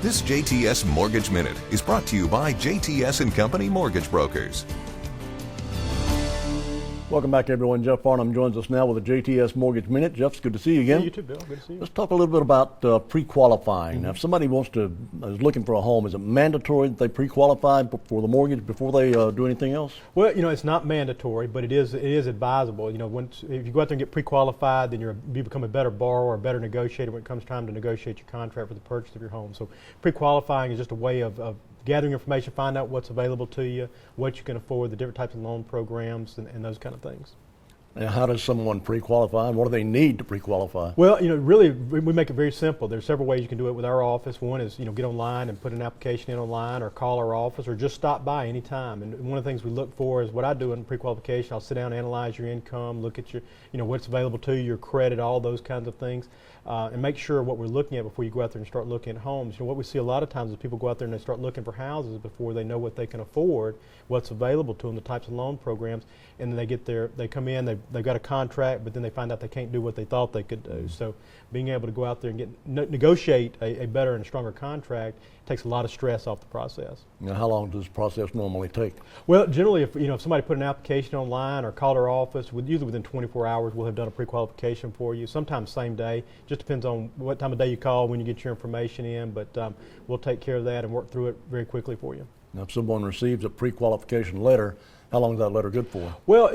This JTS Mortgage Minute is brought to you by JTS and Company Mortgage Brokers. Welcome back, everyone. Jeff Farnham joins us now with the JTS Mortgage Minute. Jeff, it's good to see you again. Yeah, you too, Bill. Good to see you. Let's talk a little bit about pre-qualifying. Now, if somebody is looking for a home, is it mandatory that they pre-qualify for the mortgage before they do anything else? Well, it's not mandatory, but it is advisable. If you go out there and get pre-qualified, then you become a better borrower, a better negotiator when it comes time to negotiate your contract for the purchase of your home. So pre-qualifying is just a way of gathering information, find out what's available to you, what you can afford, the different types of loan programs, and those kind of things. Now, how does someone pre-qualify, and what do they need to pre-qualify? Well, really, we make it very simple. There's several ways you can do it with our office. One is, get online and put an application in online, or call our office, or just stop by anytime. And one of the things we look for is what I do in pre-qualification. I'll sit down and analyze your income, look at your, what's available to you, your credit, all those kinds of things, and make sure what we're looking at before you go out there and start looking at homes. What we see a lot of times is people go out there and they start looking for houses before they know what they can afford, what's available to them, the types of loan programs, and then they come in, they've got a contract, but then they find out they can't do what they thought they could do. So being able to go out there and negotiate a better and stronger contract takes a lot of stress off the process. Now, how long does this process normally take? Well, generally, if somebody put an application online or called our office, usually within 24 hours, we'll have done a pre-qualification for you. Sometimes same day. Just depends on what time of day you call, when you get your information in, but we'll take care of that and work through it very quickly for you. Now, if someone receives a pre-qualification letter, how long is that letter good for? Well,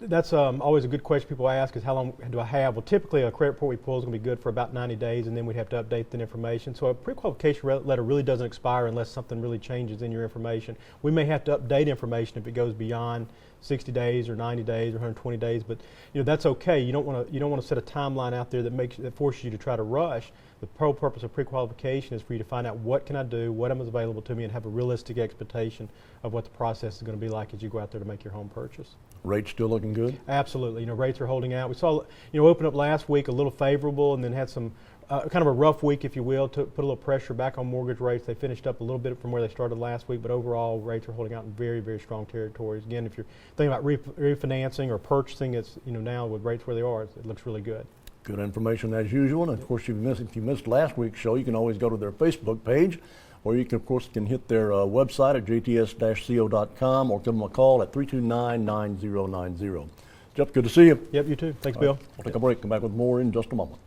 that's always a good question people ask, is how long do I have? Well, typically a credit report we pull is going to be good for about 90 days, and then we'd have to update the information. So a pre-qualification letter really doesn't expire unless something really changes in your information. We may have to update information if it goes beyond 60 days or 90 days or 120 days, but that's okay. You don't want to set a timeline out there that forces you to try to rush. The whole purpose of pre-qualification is for you to find out what can I do, what is available to me, and have a realistic expectation of what the process is going to be like as you go out there to make your home purchase. Rates still looking good? Absolutely. Rates are holding out. We saw, open up last week a little favorable, and then had some kind of a rough week, if you will, to put a little pressure back on mortgage rates. They finished up a little bit from where they started last week, but overall rates are holding out in very, very strong territories. Again, if you're thinking about refinancing or purchasing, it's now with rates where they are, it looks really good. Good information as usual. And of course, if you missed last week's show, you can always go to their Facebook page, or you can, of course, hit their website at jts-co.com, or give them a call at 329-9090. Jeff, good to see you. Yep, you too. Thanks, Bill. We'll take a break. Come back with more in just a moment.